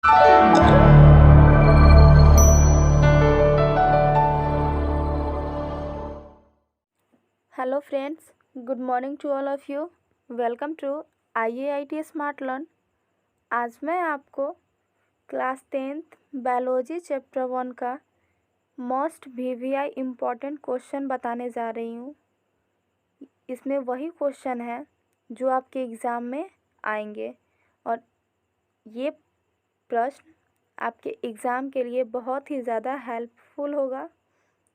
Hello friends, good morning to all of you. Welcome to IAIT smart learn. आज मैं आपको class 10th biology chapter 1 का most VVI important question बताने जा रही हूँ। इसमें वही क्वेश्चन है जो आपके एग्ज़ाम में आएंगे और ये प्रश्न आपके एग्ज़ाम के लिए बहुत ही ज़्यादा हेल्पफुल होगा।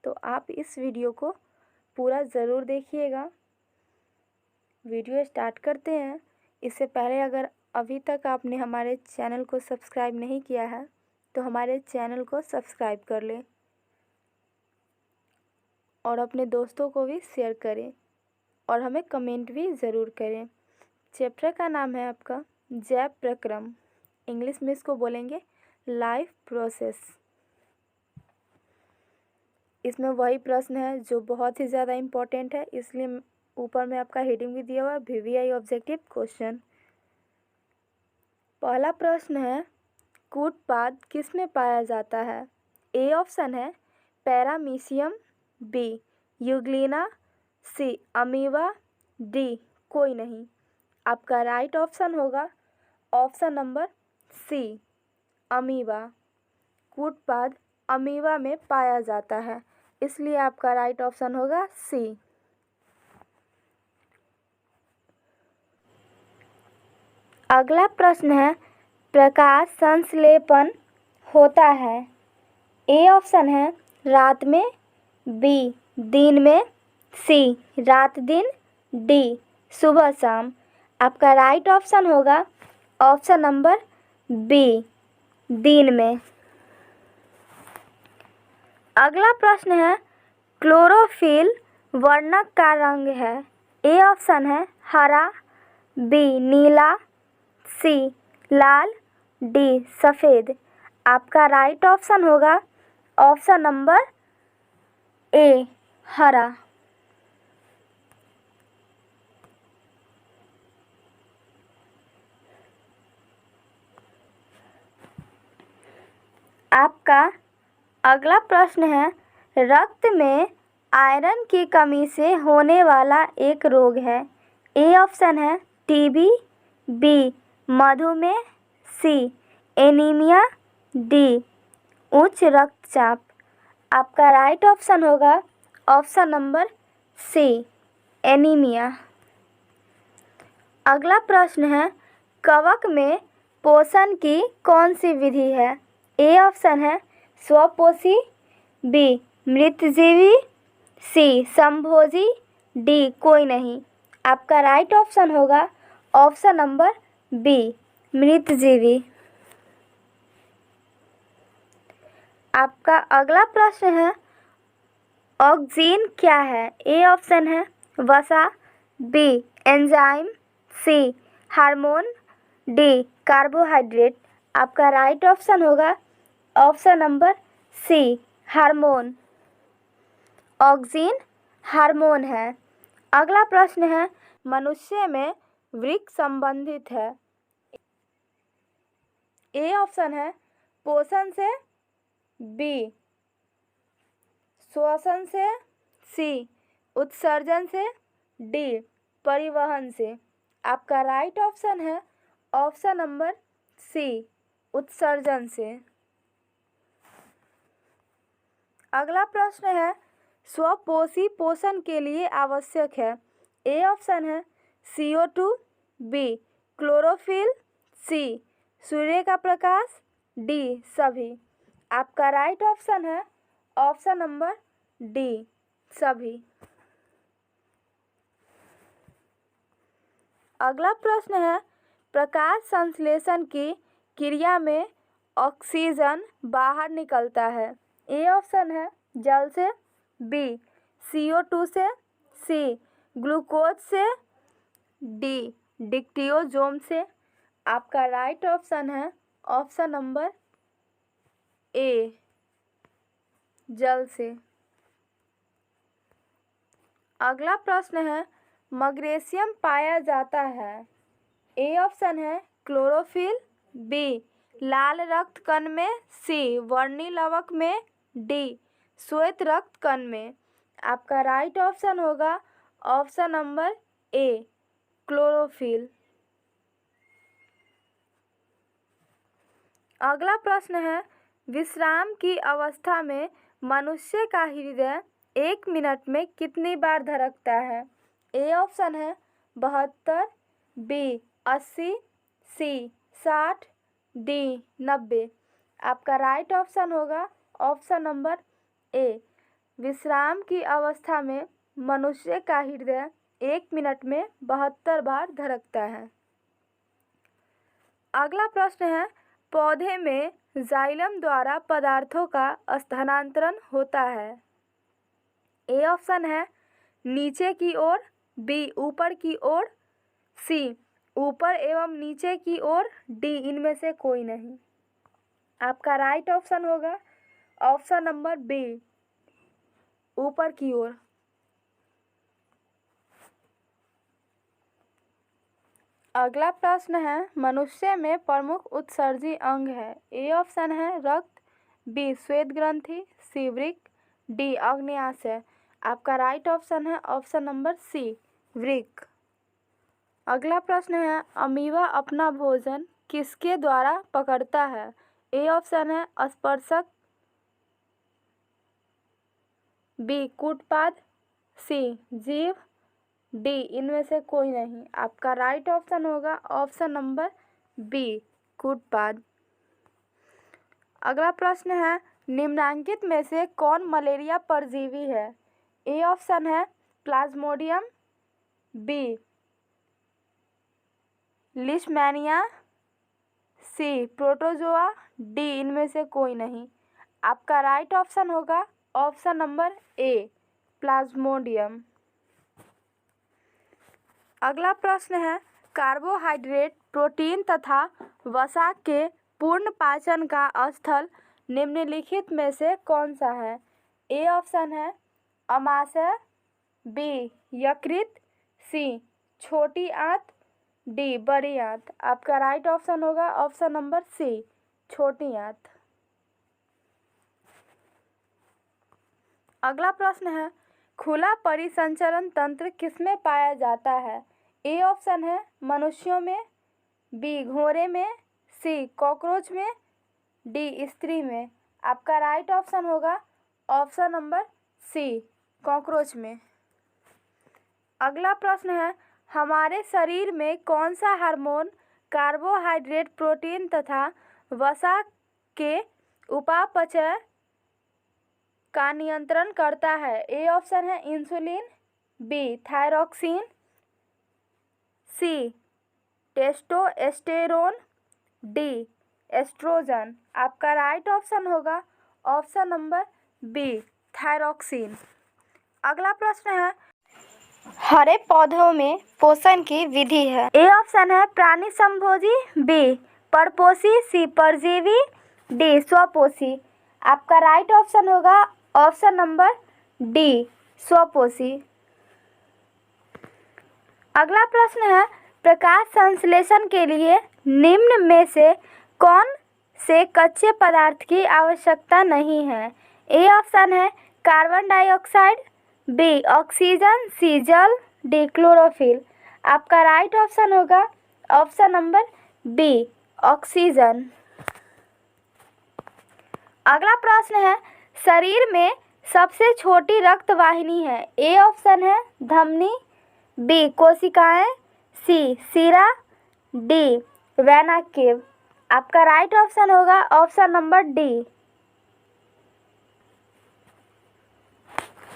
तो आप इस वीडियो को पूरा ज़रूर देखिएगा। वीडियो स्टार्ट करते हैं। इससे पहले अगर अभी तक आपने हमारे चैनल को सब्सक्राइब नहीं किया है तो हमारे चैनल को सब्सक्राइब कर लें और अपने दोस्तों को भी शेयर करें और हमें कमेंट भी ज़रूर करें। चैप्टर का नाम है आपका जैव प्रक्रम। इंग्लिश में इसको बोलेंगे लाइफ प्रोसेस। इसमें वही प्रश्न है जो बहुत ही ज़्यादा इम्पोर्टेंट है, इसलिए ऊपर में आपका हेडिंग भी दिया हुआ है VVI ऑब्जेक्टिव क्वेश्चन। पहला प्रश्न है, कूटपाद किस में पाया जाता है? ए ऑप्शन है paramecium, B euglena, C amoeba, D कोई नहीं। आपका राइट ऑप्शन होगा ऑप्शन नंबर सी अमीबा। कूटपाद अमीबा में पाया जाता है, इसलिए आपका राइट ऑप्शन होगा सी। अगला प्रश्न है, प्रकाश संश्लेषण होता है? ए ऑप्शन है रात में, बी दिन में, सी रात दिन, डी सुबह शाम। आपका राइट ऑप्शन होगा ऑप्शन नंबर बी दिन में। अगला प्रश्न है, क्लोरोफिल वर्णक का रंग है? ए ऑप्शन है हरा, बी नीला, सी लाल, डी सफ़ेद। आपका राइट ऑप्शन होगा ऑप्शन नंबर ए हरा। आपका अगला प्रश्न है, रक्त में आयरन की कमी से होने वाला एक रोग है? ए ऑप्शन है टीबी, बी मधुमेह, सी एनीमिया, डी उच्च रक्तचाप। आपका राइट ऑप्शन होगा ऑप्शन नंबर सी एनीमिया। अगला प्रश्न है, कवक में पोषण की कौन सी विधि है? ए ऑप्शन है स्वपोषी, बी मृतजीवी, सी संभोजी, डी कोई नहीं। आपका राइट ऑप्शन होगा ऑप्शन नंबर बी मृतजीवी। आपका अगला प्रश्न है, ऑक्सीन क्या है? ए ऑप्शन है वसा, B enzyme, C hormone, D carbohydrate. आपका राइट ऑप्शन होगा option number C hormone. Auxin hormone है। अगला प्रश्न है, मनुष्य में वृक्क संबंधित है? ए ऑप्शन है पोषण से, बी श्वसन से, सी उत्सर्जन से, डी परिवहन से। आपका राइट ऑप्शन है ऑप्शन नंबर सी उत्सर्जन से। अगला प्रश्न है, स्वपोषी पोषण के लिए आवश्यक है? ए ऑप्शन है CO2, बी क्लोरोफिल, सी सूर्य का प्रकाश, डी सभी। आपका राइट ऑप्शन है ऑप्शन नंबर डी सभी। अगला प्रश्न है, प्रकाश संश्लेषण की क्रिया में ऑक्सीजन बाहर निकलता है? ए ऑप्शन है जल से, बी CO2 से, सी ग्लूकोज से, डी डिक्टियोजोम से। आपका राइट ऑप्शन है ऑप्शन नंबर ए जल से। अगला प्रश्न है, मैग्नीशियम पाया जाता है? ए ऑप्शन है क्लोरोफिल, बी लाल रक्त कण में, सी वर्णी लवक में, डी श्वेत रक्त कण में। आपका राइट ऑप्शन होगा ऑप्शन नंबर ए क्लोरोफिल। अगला प्रश्न है, विश्राम की अवस्था में मनुष्य का हृदय 1 मिनट में कितनी बार धड़कता है? ए ऑप्शन है 72, बी 80, सी 60, डी 90। आपका राइट ऑप्शन होगा ऑप्शन नंबर ए। विश्राम की अवस्था में मनुष्य का हृदय 1 मिनट में 72 बार धड़कता है। अगला प्रश्न है, पौधे में जाइलम द्वारा पदार्थों का स्थानांतरण होता है। ए ऑप्शन है नीचे की ओर, बी ऊपर की ओर, सी ऊपर एवं नीचे की ओर, डी इनमें से कोई नहीं। आपका राइट ऑप्शन होगा ऑप्शन नंबर बी ऊपर की ओर। अगला प्रश्न है, मनुष्य में प्रमुख उत्सर्जी अंग है। ए ऑप्शन है रक्त, बी श्वेत ग्रंथि, सी वृक्क, डी अग्न्याशय। आपका राइट ऑप्शन है ऑप्शन नंबर सी वृक्क। अगला प्रश्न है, अमीबा अपना भोजन किसके द्वारा पकड़ता है? ए ऑप्शन है स्पर्शक, बी कूटपाद, सी जीव, डी इनमें से कोई नहीं। आपका राइट ऑप्शन होगा ऑप्शन नंबर बी कूटपाद। अगला प्रश्न है, निम्नलिखित में से कौन मलेरिया परजीवी है? ए ऑप्शन है प्लाज्मोडियम, बी लिशमैनिया, सी प्रोटोजोआ, डी इनमें से कोई नहीं। आपका राइट ऑप्शन होगा ऑप्शन नंबर ए प्लाज्मोडियम। अगला प्रश्न है, कार्बोहाइड्रेट, प्रोटीन तथा वसा के पूर्ण पाचन का स्थल निम्नलिखित में से कौन सा है? ए ऑप्शन है अमाशय, बी यकृत, सी छोटी आंत, डी बड़ी आंत। आपका राइट ऑप्शन होगा ऑप्शन नंबर सी छोटी आंत। अगला प्रश्न है, खुला परिसंचरण तंत्र किसमें पाया जाता है? ए ऑप्शन है मनुष्यों में, बी घोड़े में, सी कॉकरोच में, डी स्त्री में। आपका राइट ऑप्शन होगा ऑप्शन नंबर सी कॉकरोच में। अगला प्रश्न है, हमारे शरीर में कौन सा हार्मोन कार्बोहाइड्रेट, प्रोटीन तथा वसा के उपापचय का नियंत्रण करता है? ए ऑप्शन है इंसुलिन, बी थायरॉक्सिन, सी टेस्टोस्टेरोन, डी एस्ट्रोजन। आपका राइट ऑप्शन होगा ऑप्शन नंबर बी थायरॉक्सिन। अगला प्रश्न है, हरे पौधों में पोषण की विधि है। ए ऑप्शन है प्राणी संभोजी, बी परपोषी, सी परजीवी, डी स्वपोषी। आपका राइट ऑप्शन होगा ऑप्शन नंबर डी स्वपोषी। अगला प्रश्न है, प्रकाश संश्लेषण के लिए निम्न में से कौन से कच्चे पदार्थ की आवश्यकता नहीं है? ए ऑप्शन है कार्बन डाइऑक्साइड, बी ऑक्सीजन, सी जल, डी क्लोरोफिल। आपका राइट ऑप्शन होगा ऑप्शन नंबर बी ऑक्सीजन। अगला प्रश्न है, शरीर में सबसे छोटी रक्त वाहिनी है। ए ऑप्शन है धमनी, बी कोशिकाएं, सी सिरा, डी वेना केव। आपका राइट ऑप्शन होगा ऑप्शन नंबर डी।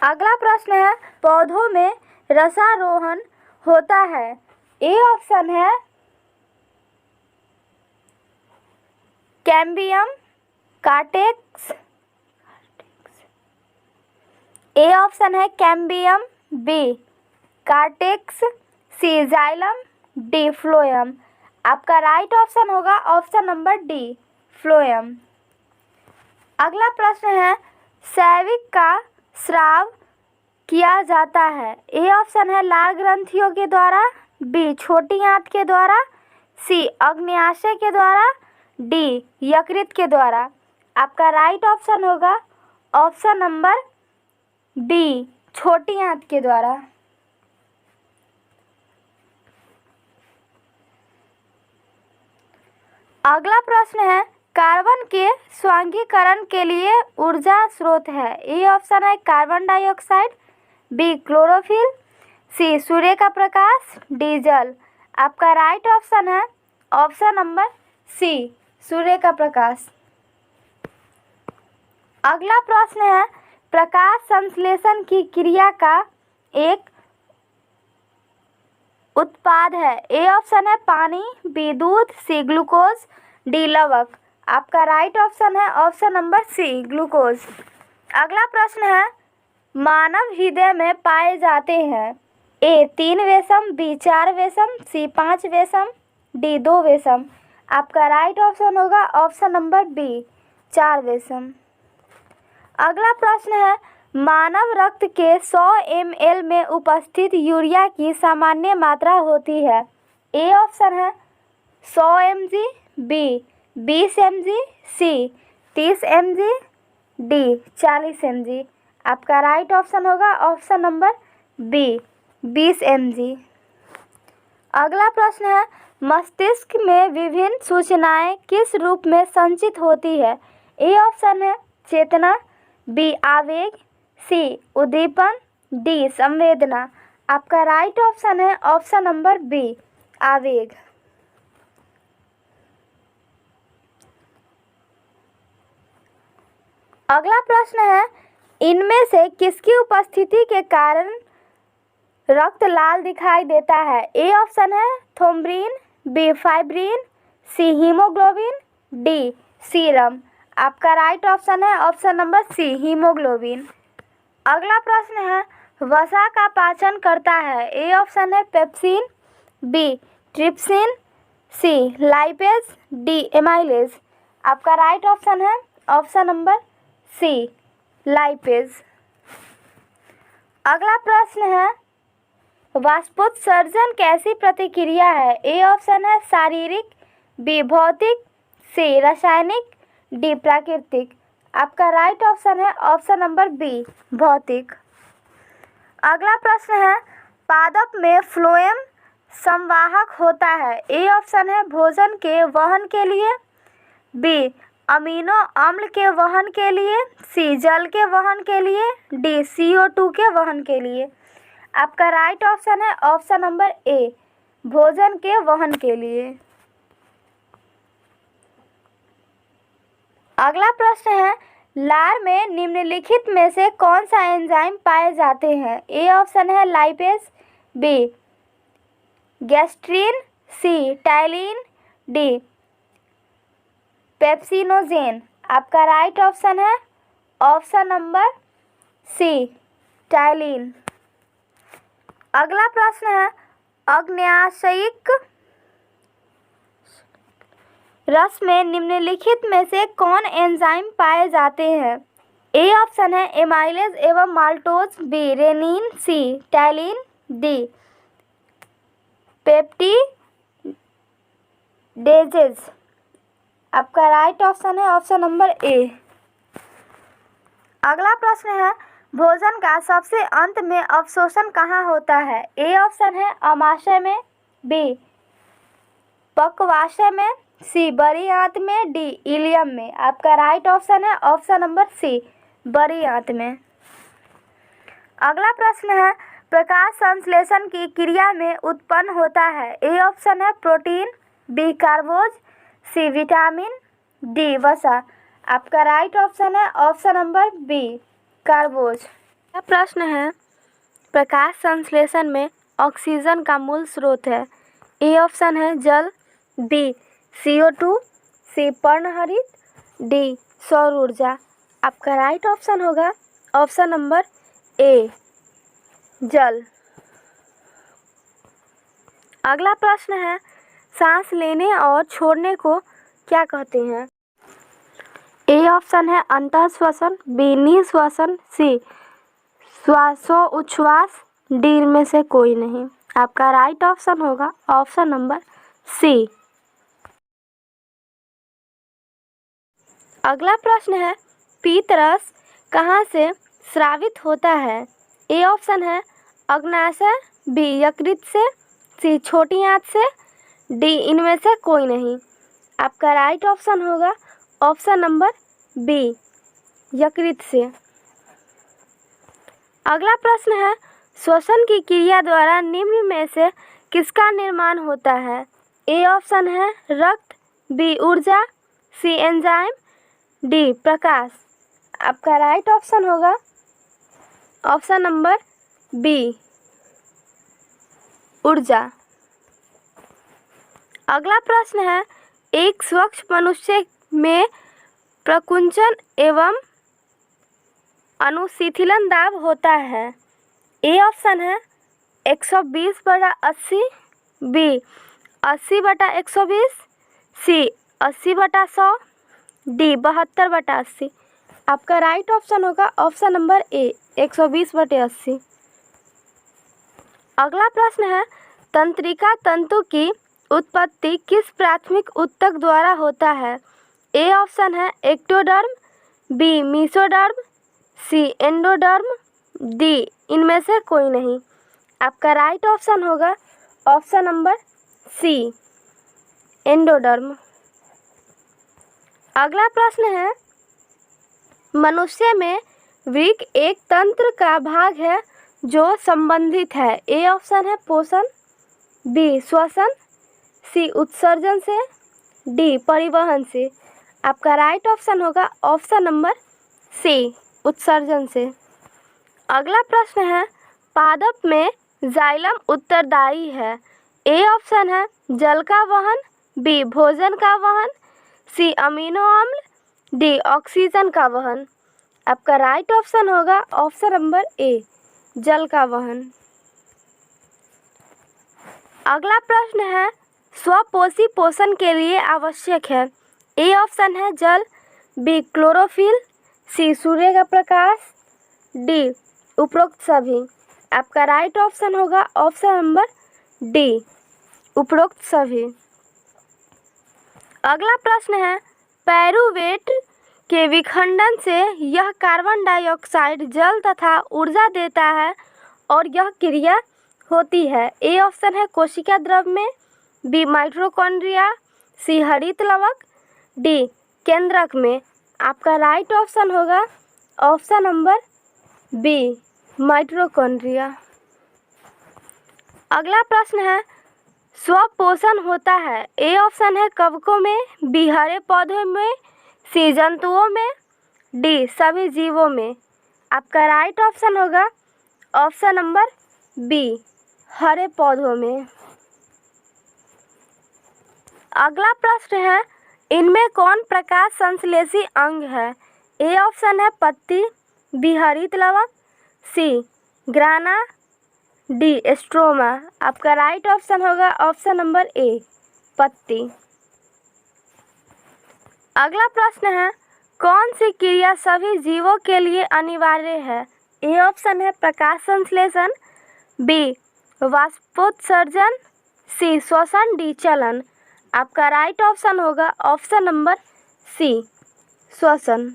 अगला प्रश्न है, पौधों में रसारोहण होता है। ए ऑप्शन है कैम्बियम, कार्टेक्स, ए ऑप्शन है कैम्बियम, बी कार्टेक्स, सी जाइलम, डी फ्लोएम। आपका राइट ऑप्शन होगा ऑप्शन नंबर डी फ्लोएम। अगला प्रश्न है, सैविक का स्राव किया जाता है। ए ऑप्शन है लाल ग्रंथियों के द्वारा, बी छोटी आंत के द्वारा, सी अग्न्याशय के द्वारा, डी यकृत के द्वारा। आपका राइट ऑप्शन होगा ऑप्शन नंबर बी छोटी आंत के द्वारा। अगला प्रश्न है कार्बन के स्वांगीकरण के लिए ऊर्जा स्रोत है। ए ऑप्शन है कार्बन डाइऑक्साइड, बी क्लोरोफिल, सी सूर्य का प्रकाश, डी जल। आपका राइट ऑप्शन है ऑप्शन नंबर सी सूर्य का प्रकाश। अगला प्रश्न है प्रकाश संश्लेषण की क्रिया का एक उत्पाद है। ए ऑप्शन है पानी, बी दूध, सी ग्लूकोज, डी लवक। आपका राइट ऑप्शन है ऑप्शन नंबर सी ग्लूकोज। अगला प्रश्न है मानव हृदय में पाए जाते हैं। ए 3 वेशम, बी 4 वेशम, सी 5 वेशम, डी 2 वेशम। आपका राइट ऑप्शन होगा ऑप्शन नंबर बी 4 वेशम। अगला प्रश्न है मानव रक्त के 100 ml में उपस्थित यूरिया की सामान्य मात्रा होती है। ए ऑप्शन है 100 mg, बी 20 mg, सी 30 mg, डी 40 mg। आपका राइट ऑप्शन होगा ऑप्शन नंबर बी 20 mg। अगला प्रश्न है मस्तिष्क में विभिन्न सूचनाएं किस रूप में संचित होती है। ए ऑप्शन है चेतना, बी आवेग, सी उद्दीपन, डी संवेदना। आपका राइट ऑप्शन है ऑप्शन नंबर बी आवेग। अगला प्रश्न है इनमें से किसकी उपस्थिति के कारण रक्त लाल दिखाई देता है। ए ऑप्शन है थ्रोम्बिन, बी फाइब्रिन, सी हीमोग्लोबिन, डी सीरम। आपका राइट ऑप्शन है ऑप्शन नंबर सी हीमोग्लोबिन। अगला प्रश्न है वसा का पाचन करता है। ए ऑप्शन है पेप्सिन, बी ट्रिप्सिन, सी लाइपेज, डी एमाइलेज। आपका राइट ऑप्शन है ऑप्शन नंबर सी लाइपेज। अगला प्रश्न है वाष्पोत्सर्जन कैसी प्रतिक्रिया है। ए ऑप्शन है शारीरिक, बी भौतिक, सी रासायनिक, डी प्राकृतिक। आपका राइट ऑप्शन है ऑप्शन नंबर बी भौतिक। अगला प्रश्न है पादप में फ्लोएम संवाहक होता है। ए ऑप्शन है भोजन के वहन के लिए, बी अमीनो अम्ल के वहन के लिए, सी जल के वहन के लिए, डी CO2 के वहन के लिए। आपका राइट ऑप्शन है ऑप्शन नंबर ए भोजन के वहन के लिए। अगला प्रश्न है लार में निम्नलिखित में से कौन सा एंजाइम पाए जाते हैं। ए ऑप्शन है लाइपेज, बी गैस्ट्रीन, सी टाइलिन, डी पेप्सिनोजेन। आपका राइट ऑप्शन है ऑप्शन नंबर सी टाइलिन। अगला प्रश्न है अग्न्याशयिक रस में निम्नलिखित में से कौन एंजाइम पाए जाते हैं। ए ऑप्शन है एमाइलेज एवं माल्टोज, बी रेनिन, सी टाइलिन, डी पेप्टिडेजेज। आपका राइट ऑप्शन है ऑप्शन नंबर ए। अगला प्रश्न है भोजन का सबसे अंत में अवशोषण कहाँ होता है। ए ऑप्शन है आमाशय में, बी पक्वाशय में, सी बड़ी आंत में, डी इलियम में। आपका राइट ऑप्शन है ऑप्शन नंबर सी बड़ी आंत में। अगला प्रश्न है प्रकाश संश्लेषण की क्रिया में उत्पन्न होता है। ए ऑप्शन है protein, B कार्बोज, C vitamin, D वसा। आपका राइट ऑप्शन है ऑप्शन नंबर बी कार्बोज। यह प्रश्न है प्रकाश संश्लेषण में ऑक्सीजन का मूल स्रोत है। ए ऑप्शन है जल, बी CO2, सी पर्णहरित, डी सौर ऊर्जा। आपका राइट ऑप्शन होगा ऑप्शन नंबर ए जल। अगला प्रश्न है सांस लेने और छोड़ने को क्या कहते हैं। ए ऑप्शन है अंतःश्वसन, बी निःश्वसन, सी श्वासोच्छ्वास, डी में से कोई नहीं। आपका राइट ऑप्शन होगा ऑप्शन नंबर सी अगला प्रश्न है, पीतरस कहाँ से स्रावित होता है? ए ऑप्शन है अग्न्याशय, बी यकृत से, सी छोटी आंत से, डी इनमें से कोई नहीं। आपका राइट ऑप्शन होगा ऑप्शन नंबर बी यकृत से। अगला प्रश्न है, श्वसन की क्रिया द्वारा निम्न में से किसका निर्माण होता है? ए ऑप्शन है रक्त, बी ऊर्जा, सी एंजाइम, डी प्रकाश। आपका राइट ऑप्शन होगा ऑप्शन नंबर बी ऊर्जा। अगला प्रश्न है, एक स्वच्छ मनुष्य में प्रकुंचन एवं अनुशीतलन दाब होता है। ए ऑप्शन है 120/80, बी 80/120, सी 80/100, डी 72/80। आपका राइट ऑप्शन होगा ऑप्शन नंबर ए 120/80। अगला प्रश्न है, तंत्रिका तंतु की उत्पत्ति किस प्राथमिक ऊतक द्वारा होता है? ए ऑप्शन है एक्टोडर्म, बी मीसोडर्म, सी एंडोडर्म, डी इनमें से कोई नहीं। आपका राइट ऑप्शन होगा ऑप्शन नंबर सी एंडोडर्म। अगला प्रश्न है, मनुष्य में वृक्क एक तंत्र का भाग है जो संबंधित है। ए ऑप्शन है पोषण, बी श्वसन, सी उत्सर्जन से, डी परिवहन से। आपका राइट ऑप्शन होगा ऑप्शन नंबर सी उत्सर्जन से। अगला प्रश्न है, पादप में जाइलम उत्तरदायी है। ए ऑप्शन है जल का वहन, बी भोजन का वहन, सी अमीनो अम्ल, डी ऑक्सीजन का वहन। आपका राइट ऑप्शन होगा ऑप्शन नंबर ए जल का वहन। अगला प्रश्न है, स्वपोषी पोषण के लिए आवश्यक है। ए ऑप्शन है जल, बी क्लोरोफिल, सी सूर्य का प्रकाश, डी उपरोक्त सभी। आपका राइट ऑप्शन होगा ऑप्शन नंबर डी उपरोक्त सभी। अगला प्रश्न है, पायरूवेट के विखंडन से यह कार्बन डाइऑक्साइड जल तथा ऊर्जा देता है और यह क्रिया होती है। ए ऑप्शन है कोशिका द्रव में, बी माइटोकॉन्ड्रिया, सी हरित लवक, डी केंद्रक में। आपका राइट ऑप्शन होगा ऑप्शन नंबर बी माइटोकॉन्ड्रिया। अगला प्रश्न है, स्वपोषण होता है। ए ऑप्शन है कवकों में, बी हरे पौधों में, सी जंतुओं में, डी सभी जीवों में। आपका राइट ऑप्शन होगा ऑप्शन नंबर बी हरे पौधों में। अगला प्रश्न है, इनमें कौन प्रकाश संश्लेषी अंग है? ए ऑप्शन है पत्ती, बी हरित लवक, सी ग्राना, डी स्ट्रोमा। आपका राइट ऑप्शन होगा ऑप्शन नंबर ए पत्ती। अगला प्रश्न है, कौन सी क्रिया सभी जीवों के लिए अनिवार्य है? ए ऑप्शन है प्रकाश संश्लेषण, बी वाष्पोत्सर्जन, सी श्वसन, डी चलन। आपका राइट ऑप्शन होगा ऑप्शन नंबर सी श्वसन।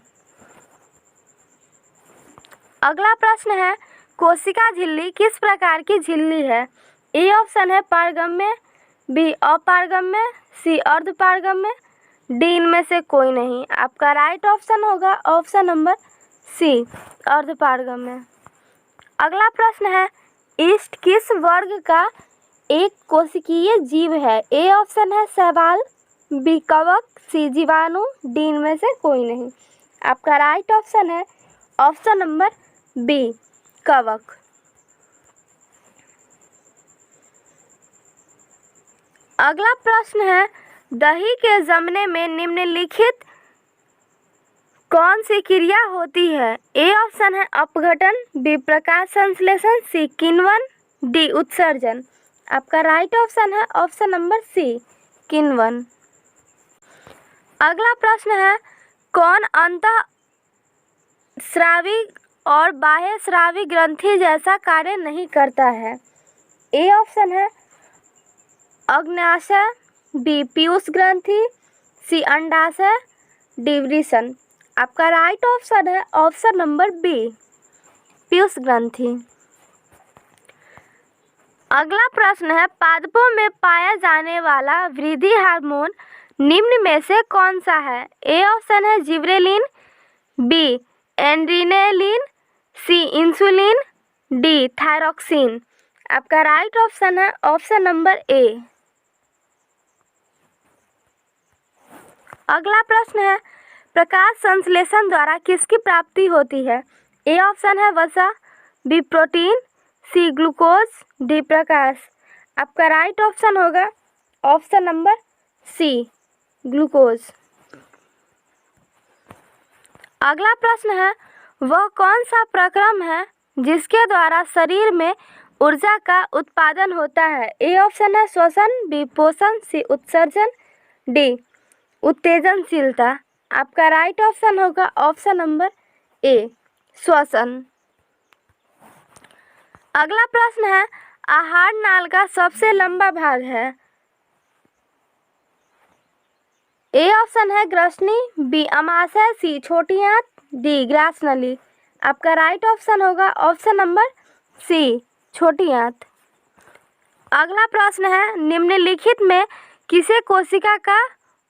अगला प्रश्न है, कोशिका झिल्ली किस प्रकार की झिल्ली है? ए ऑप्शन है पारगम्य, बी अपारगम्य, सी अर्धपारगम्य, डी इनमें से कोई नहीं। आपका राइट ऑप्शन होगा ऑप्शन नंबर सी अर्धपारगम्य। अगला प्रश्न है, ईस्ट किस वर्ग का एक कोशिकीय जीव है? ए ऑप्शन है शैवाल, बी कवक, सी जीवाणु, डी इनमें से कोई नहीं। आपका राइट ऑप्शन है ऑप्शन नंबर बी कवक। अगला प्रश्न है, दही के जमने में निम्नलिखित कौन सी क्रिया होती है? ए ऑप्शन है अपघटन, बी प्रकाश संश्लेषण, सी किण्वन, डी उत्सर्जन। आपका राइट ऑप्शन है ऑप्शन नंबर सी किण्वन। अगला प्रश्न है, कौन अंतः स्रावी और बाह्य स्रावी ग्रंथि जैसा कार्य नहीं करता है? ए ऑप्शन है अग्न्याशय, बी पीयूष ग्रंथि, सी अंडाशय, डी वृषण। आपका राइट ऑप्शन है ऑप्शन नंबर बी पीयूष ग्रंथि। अगला प्रश्न है पादपों में पाया जाने वाला वृद्धि हार्मोन निम्न में से कौन सा है? ए ऑप्शन है जिबरेलिन, बी एड्रिनेलिन, सी इंसुलिन, डी थायरॉक्सिन। आपका राइट ऑप्शन है ऑप्शन नंबर ए। अगला प्रश्न है प्रकाश संश्लेषण द्वारा किसकी प्राप्ति होती है? ए ऑप्शन है वसा, B protein, C glucose, D प्रकाश। आपका राइट ऑप्शन होगा ऑप्शन नंबर सी ग्लूकोज। अगला प्रश्न है वह कौन सा प्रक्रम है जिसके द्वारा शरीर में ऊर्जा का उत्पादन होता है? ए ऑप्शन है श्वसन, बी पोषण, सी उत्सर्जन, डी उत्तेजनशीलता। आपका राइट ऑप्शन होगा ऑप्शन नंबर ए श्वसन। अगला प्रश्न है आहार नाल का सबसे लंबा भाग है? ए ऑप्शन है ग्रसनी, बी अमाशय, सी छोटी आंत, डी ग्रास नली। आपका राइट ऑप्शन होगा ऑप्शन नंबर सी छोटी आंत। अगला प्रश्न है निम्नलिखित में किसे कोशिका का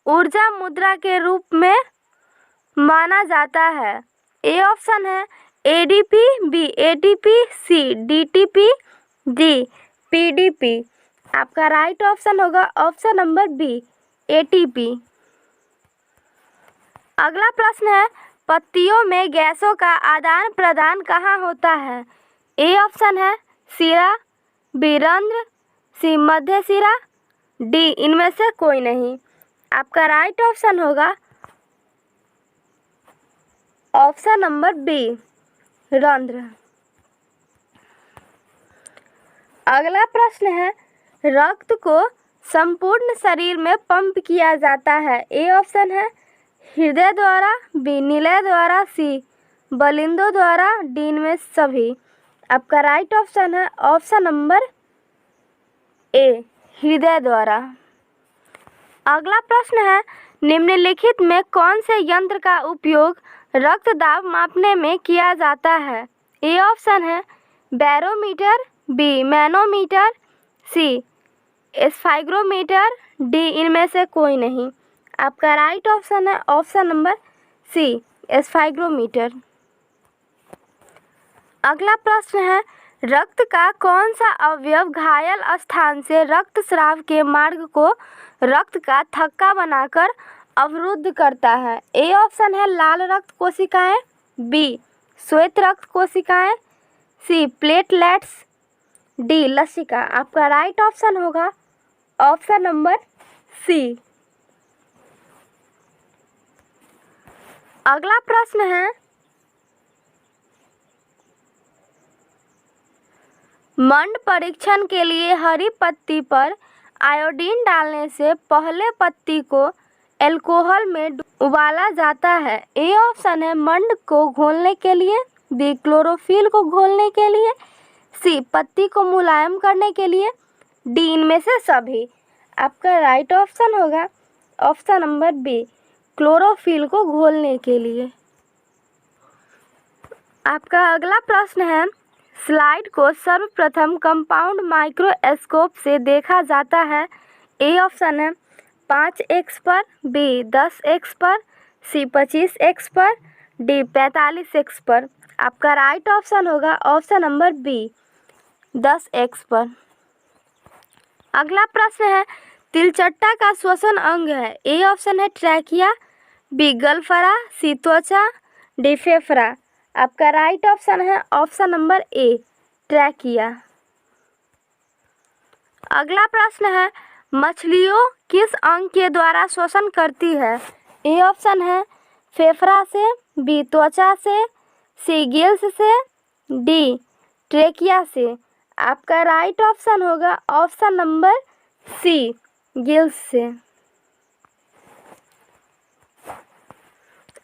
ऊर्जा मुद्रा के रूप में माना जाता है? ए ऑप्शन है एडीपी, बी एटीपी, सी डीटीपी, डी पीडीपी। आपका राइट ऑप्शन होगा ऑप्शन नंबर बी एटीपी। अगला प्रश्न है पत्तियों में गैसों का आदान प्रदान कहाँ होता है? ए ऑप्शन है सिरा, बी रंध्र, सी मध्य सिरा, डी इनमें से कोई नहीं। आपका राइट ऑप्शन होगा ऑप्शन नंबर बी रंध्र। अगला प्रश्न है रक्त को संपूर्ण शरीर में पंप किया जाता है? ए ऑप्शन है हृदय द्वारा, बी निलय द्वारा, सी बलिंदों द्वारा, डी में सभी। आपका राइट ऑप्शन है ऑप्शन नंबर ए हृदय द्वारा। अगला प्रश्न है निम्नलिखित में कौन से यंत्र का उपयोग रक्त दाब मापने में किया जाता है? ए ऑप्शन है बैरोमीटर, बी मैनोमीटर, सी स्फाइग्रोमीटर, डी इनमें से कोई नहीं। आपका राइट ऑप्शन है ऑप्शन नंबर सी स्फाइग्रोमीटर। अगला प्रश्न है रक्त का कौन सा अवयव घायल स्थान से रक्तस्राव के मार्ग को रक्त का थक्का बनाकर अवरुद्ध करता है? ए ऑप्शन है लाल रक्त कोशिकाएं, बी श्वेत रक्त कोशिकाएं, सी प्लेटलेट्स, डी लसिका। आपका राइट ऑप्शन होगा ऑप्शन नंबर सी। अगला प्रश्न है मंड परीक्षण के लिए हरी पत्ती पर आयोडीन डालने से पहले पत्ती को अल्कोहल में उबाला जाता है। ए ऑप्शन है मंड को घोलने के लिए, बी क्लोरोफिल को घोलने के लिए, सी पत्ती को मुलायम करने के लिए, डी इनमें से सभी। आपका राइट ऑप्शन होगा ऑप्शन नंबर बी क्लोरोफिल को घोलने के लिए। आपका अगला प्रश्न है स्लाइड को सर्वप्रथम कंपाउंड माइक्रोस्कोप से देखा जाता है? ए ऑप्शन है 5x पर, बी 10x पर, सी 25x पर, डी 45x पर। आपका राइट ऑप्शन होगा ऑप्शन नंबर बी 10x पर। अगला प्रश्न है तिलचट्टा का श्वसन अंग है? ए ऑप्शन है ट्रैकिया, बी गलफरा, सी त्वचा, डी फेफड़ा। आपका राइट ऑप्शन है ऑप्शन नंबर ए ट्रैकिया। अगला प्रश्न है मछलियों किस अंग के द्वारा श्वसन करती है? ए ऑप्शन है फेफड़ा से, बी त्वचा से, सी गिल्स से, डी ट्रेकिया से। आपका राइट ऑप्शन होगा ऑप्शन नंबर सी गिल्स से।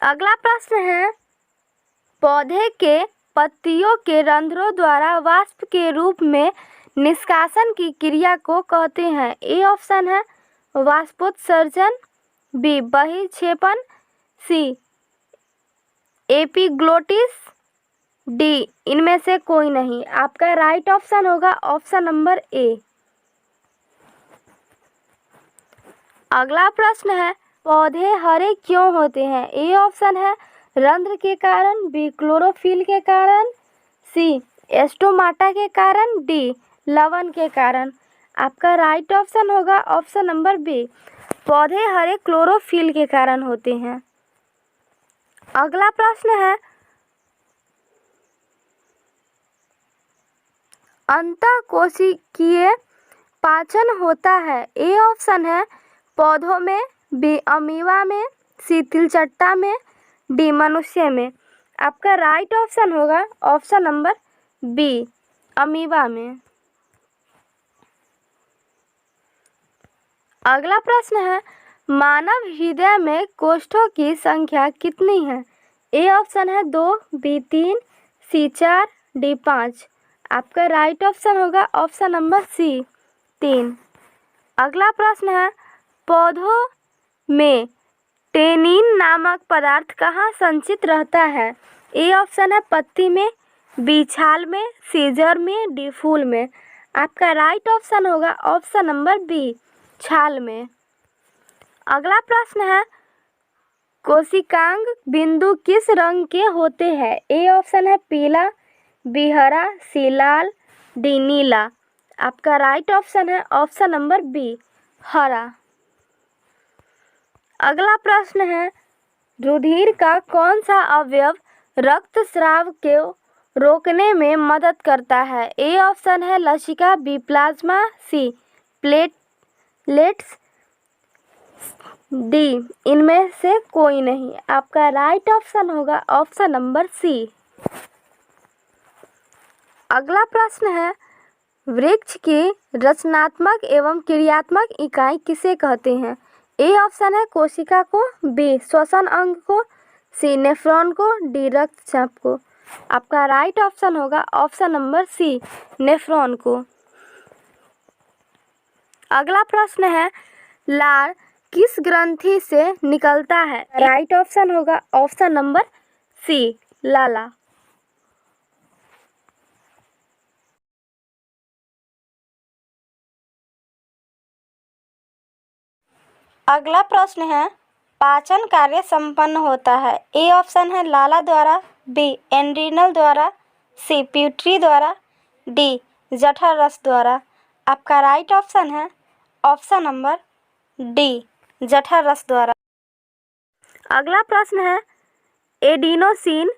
अगला प्रश्न है पौधे के पत्तियों के रंध्रों द्वारा वाष्प के रूप में निष्कासन की क्रिया को कहते हैं? ए ऑप्शन है वाष्पोत्सर्जन, बी बहिक्षेपण, सी एपिग्लोटिस, डी इनमें से कोई नहीं। आपका राइट ऑप्शन होगा ऑप्शन नंबर ए। अगला प्रश्न है, पौधे हरे क्यों होते हैं? ए ऑप्शन है रंध्र के कारण, बी क्लोरोफिल के कारण, सी एस्टोमाटा के कारण, डी लवण के कारण। आपका राइट ऑप्शन होगा ऑप्शन नंबर बी, पौधे हरे क्लोरोफिल के कारण होते हैं। अगला प्रश्न है, अंतःकोशिकीय पाचन होता है? ए ऑप्शन है पौधों में, बी अमीबा में, सी तिलचट्टा में, डी मनुष्य में। आपका राइट ऑप्शन होगा ऑप्शन नंबर बी, अमीबा में। अगला प्रश्न है, मानव हृदय में कोष्ठों की संख्या कितनी है? ए ऑप्शन है 2, बी 3, सी 4, डी 5। आपका राइट ऑप्शन होगा ऑप्शन नंबर सी, 3। अगला प्रश्न है, पौधों में टेनिन नामक पदार्थ कहाँ संचित रहता है? ए ऑप्शन है पत्ती में, बी छाल में, सी जड़ में, डी फूल में। आपका राइट ऑप्शन होगा ऑप्शन नंबर बी, छाल में। अगला प्रश्न है, कोशिकांग बिंदु किस रंग के होते हैं? ए ऑप्शन है पीला, बी हरा, सी लाल, डी नीला। आपका राइट ऑप्शन है ऑप्शन नंबर बी, हरा। अगला प्रश्न है, रुधिर का कौन सा अवयव रक्तस्राव को रोकने में मदद करता है? ए ऑप्शन है लसिका, B plasma, C platelets, D इनमें से कोई नहीं। आपका राइट ऑप्शन होगा ऑप्शन नंबर सी। अगला प्रश्न है, वृक्ष की रचनात्मक एवं क्रियात्मक इकाई किसे कहते हैं? ए ऑप्शन है कोशिका को, बी श्वसन अंग को, सी नेफ्रॉन को, डी रक्तचाप को। आपका राइट ऑप्शन होगा ऑप्शन नंबर सी, नेफ्रॉन को। अगला प्रश्न है, लार किस ग्रंथि से निकलता है? राइट ऑप्शन होगा ऑप्शन नंबर सी, लाला। अगला प्रश्न है, पाचन कार्य संपन्न होता है? ए ऑप्शन है लाला द्वारा, बी एड्रिनल द्वारा, सी प्यूटरी द्वारा, डी जठर रस द्वारा। आपका राइट ऑप्शन है ऑप्शन नंबर डी, जठर रस द्वारा। अगला प्रश्न है, एडिनोसिन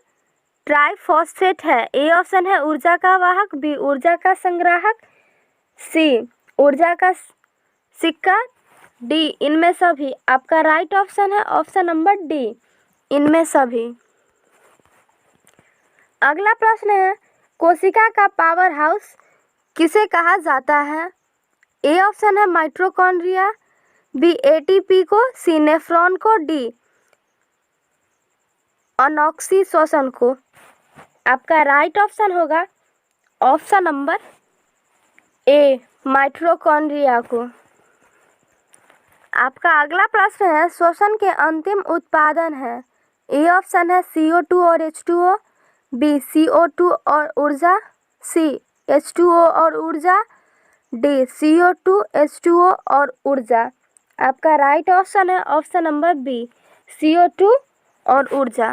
ट्राइफॉस्फेट है? ए ऑप्शन है ऊर्जा का वाहक, बी ऊर्जा का संग्राहक, सी ऊर्जा का सिक्का, डी इनमें सभी। आपका राइट ऑप्शन है ऑप्शन नंबर डी, इनमें सभी। अगला प्रश्न है, कोशिका का पावर हाउस किसे कहा जाता है? ए ऑप्शन है माइटोकॉन्ड्रिया, बी एटीपी को, सी नेफ्रॉन को, डी अनॉक्सी श्वसन को। आपका राइट ऑप्शन होगा ऑप्शन नंबर ए, माइटोकॉन्ड्रिया को। आपका अगला प्रश्न है, श्वसन के अंतिम उत्पादन है? ए ऑप्शन है CO2 और H2O, बी CO2 और ऊर्जा, सी H2O और ऊर्जा, डी CO2 H2O और ऊर्जा। आपका राइट ऑप्शन है ऑप्शन नंबर बी, CO2 और ऊर्जा।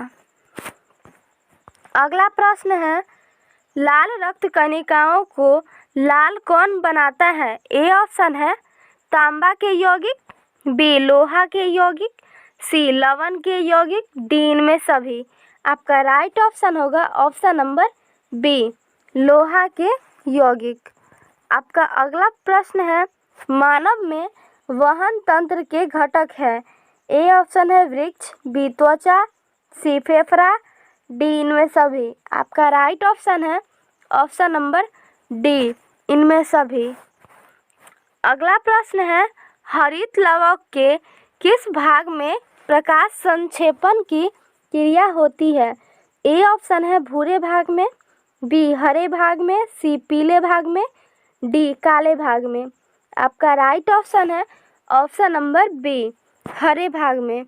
अगला प्रश्न है, लाल रक्त कणिकाओं को लाल कौन बनाता है? ए ऑप्शन है तांबा के यौगिक, बी लोहा के यौगिक, सी लवण के यौगिक, डी इनमें सभी। आपका राइट ऑप्शन होगा ऑप्शन नंबर बी, लोहा के यौगिक। आपका अगला प्रश्न है, मानव में वहन तंत्र के घटक है? ए ऑप्शन है वृक्ष, बी त्वचा, सी फेफड़ा, डी इनमें सभी। आपका राइट ऑप्शन है ऑप्शन नंबर डी, इनमें सभी। अगला प्रश्न है, हरित लवक के किस भाग में प्रकाश संक्षेपण की क्रिया होती है? ए ऑप्शन है भूरे भाग में, बी हरे भाग में, सी पीले भाग में, डी काले भाग में। आपका राइट ऑप्शन है ऑप्शन नंबर बी, हरे भाग में।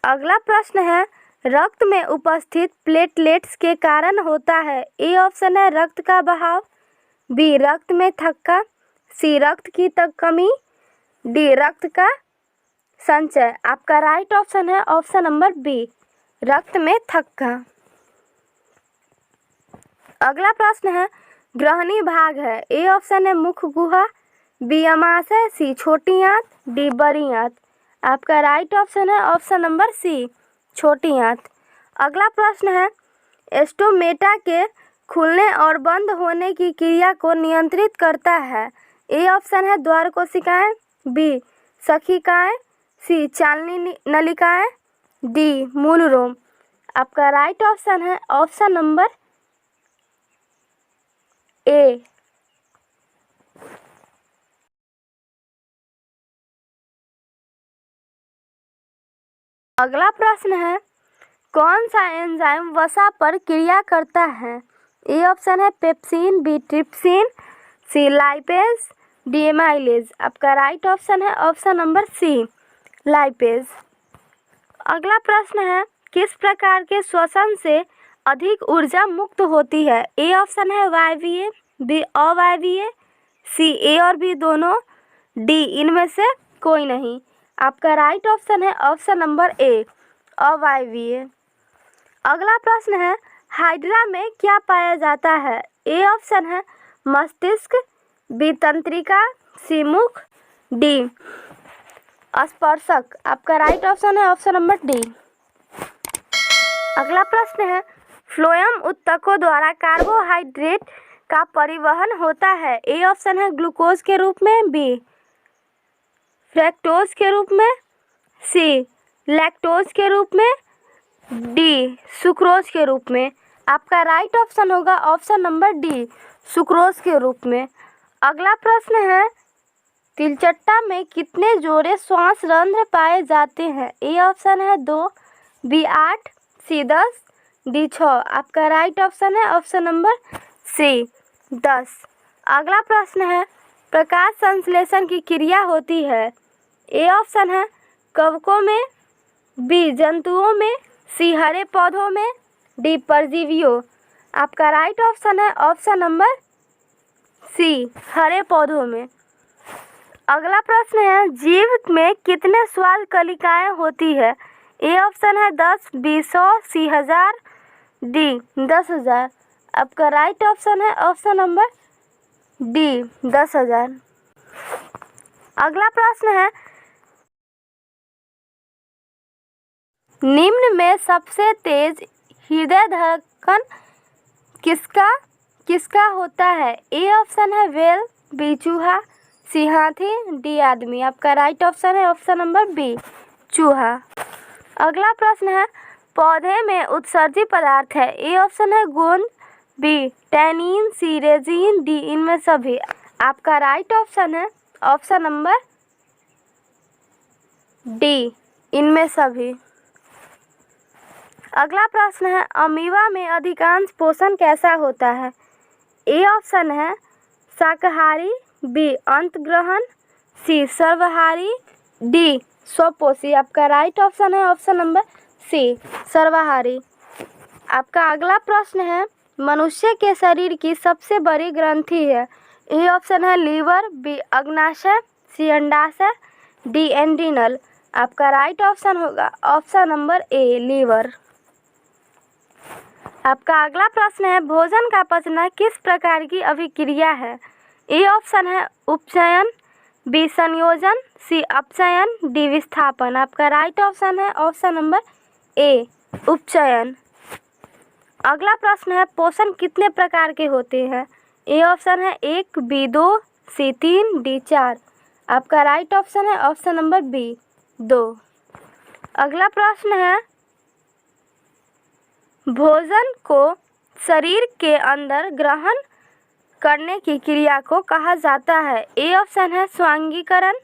अगला प्रश्न है, रक्त में उपस्थित प्लेटलेट्स के कारण होता है। ए ऑप्शन है रक्त का बहाव, बी रक्त में थक्का, सी रक्त की कमी, डी रक्त का संचय। आपका राइट ऑप्शन है ऑप्शन नंबर बी, रक्त में थक्का। अगला प्रश्न है, ग्रहणी भाग है। ए ऑप्शन है मुख गुहा, बी अमाशय, सी छोटी आंत, डी बड़ी आंत। आपका राइट ऑप्शन है ऑप्शन नंबर सी, छोटी आंत। अगला प्रश्न है, स्टोमेटा के खुलने और बंद होने की क्रिया को नियंत्रित करता है। ए ऑप्शन है द्वार कोशिकाएं, बी सखिकाएं, सी चालनी नलिकाएं, डी मूल रोम। आपका राइट ऑप्शन है ऑप्शन नंबर ए। अगला प्रश्न है, कौन सा एंजाइम वसा पर क्रिया करता है। ए ऑप्शन है पेप्सिन, बी ट्रिप्सिन, सी लाइपेज, डी एमाइलेज। आपका राइट ऑप्शन है ऑप्शन नंबर सी, लाइपेज। अगला प्रश्न है, किस प्रकार के श्वसन से अधिक ऊर्जा मुक्त होती है। ए ऑप्शन है वायवीय, बी अवायवीय, सी ए और बी दोनों, डी इनमें से कोई नहीं। आपका राइट ऑप्शन है ऑप्शन नंबर ए, अवायवीय। अगला प्रश्न है, हाइड्रा में क्या पाया जाता है। ए ऑप्शन है मस्तिष्क, बी तंत्रिका, सी मुख, डी स्पर्शक। आपका राइट ऑप्शन है ऑप्शन नंबर डी। अगला प्रश्न है, फ्लोएम ऊतकों द्वारा कार्बोहाइड्रेट का परिवहन होता है। ए ऑप्शन है ग्लूकोज के रूप में, बी फ्रक्टोज के रूप में, सी लैक्टोज के रूप में, डी सुक्रोज के रूप में। आपका राइट ऑप्शन होगा ऑप्शन नंबर डी, सुक्रोज के रूप में। अगला प्रश्न है, तिलचट्टा में कितने जोड़े श्वास रंध्र पाए जाते हैं। ए ऑप्शन है 2, बी 8, सी 10, डी 6। आपका राइट ऑप्शन है ऑप्शन नंबर सी, 10। अगला प्रश्न है, प्रकाश संश्लेषण की क्रिया होती है। ए ऑप्शन है कवकों में, बी जंतुओं में, सी हरे पौधों में, डी परजीवियों। आपका राइट ऑप्शन है ऑप्शन नंबर सी, हरे पौधों में। अगला प्रश्न है, जीव में कितने स्वाद कलिकाएं होती है। ए ऑप्शन है 10, बी 100, सी 1000, डी 10,000। आपका राइट ऑप्शन है ऑप्शन नंबर डी, 10,000। अगला प्रश्न है, निम्न में सबसे तेज हृदय धड़कन किसका होता है। ए ऑप्शन है व्हेल, बी चूहा, सी हाथी, डी आदमी। आपका राइट ऑप्शन है ऑप्शन नंबर बी, चूहा। अगला प्रश्न है, पौधे में उत्सर्जित पदार्थ है। ए ऑप्शन है गोंद, बी टैनिन, सी रेजिन, डी इनमें सभी। आपका राइट ऑप्शन है ऑप्शन नंबर डी, इनमें सभी। अगला प्रश्न है, अमीबा में अधिकांश पोषण कैसा होता है। ए ऑप्शन है शाकाहारी, बी अंतग्रहण, सी सर्वाहारी, डी स्वपोषी। आपका राइट ऑप्शन है ऑप्शन नंबर सी, सर्वाहारी। आपका अगला प्रश्न है, मनुष्य के शरीर की सबसे बड़ी ग्रंथि है। ए ऑप्शन है लीवर, बी अग्नाशय, सी अंडाशय, डी एड्रिनल। आपका राइट ऑप्शन होगा ऑप्शन नंबर ए, लीवर। आपका अगला प्रश्न है, भोजन का पचना किस प्रकार की अभिक्रिया है। ए ऑप्शन है उपचयन, बी संयोजन, सी अपचयन, डी विस्थापन। आपका राइट ऑप्शन है ऑप्शन नंबर ए, उपचयन। अगला प्रश्न है, पोषण कितने प्रकार के होते हैं। ए ऑप्शन है 1, बी 2, सी 3, डी 4। आपका राइट ऑप्शन है ऑप्शन नंबर बी, 2। अगला प्रश्न है, भोजन को शरीर के अंदर ग्रहण करने की क्रिया को कहा जाता है। ए ऑप्शन है स्वांगीकरण,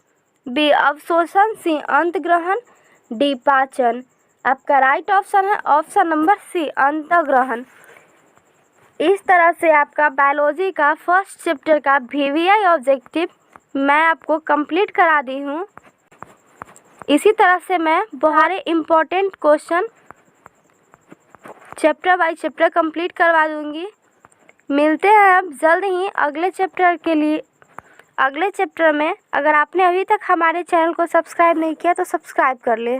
बी अवशोषण, सी अंतग्रहण, डी पाचन। आपका राइट ऑप्शन है ऑप्शन नंबर सी, अंतग्रहण। इस तरह से आपका बायोलॉजी का फर्स्ट चैप्टर का वीवीआई ऑब्जेक्टिव मैं आपको कंप्लीट करा दी हूँ। इसी तरह से मैं बहुत सारे important question chapter by chapter complete करवा दूंगी। मिलते हैं अब जल्द ही अगले चैप्टर के लिए। अगले चैप्टर में अगर आपने अभी तक हमारे चैनल को सब्सक्राइब नहीं किया तो सब्सक्राइब कर ले।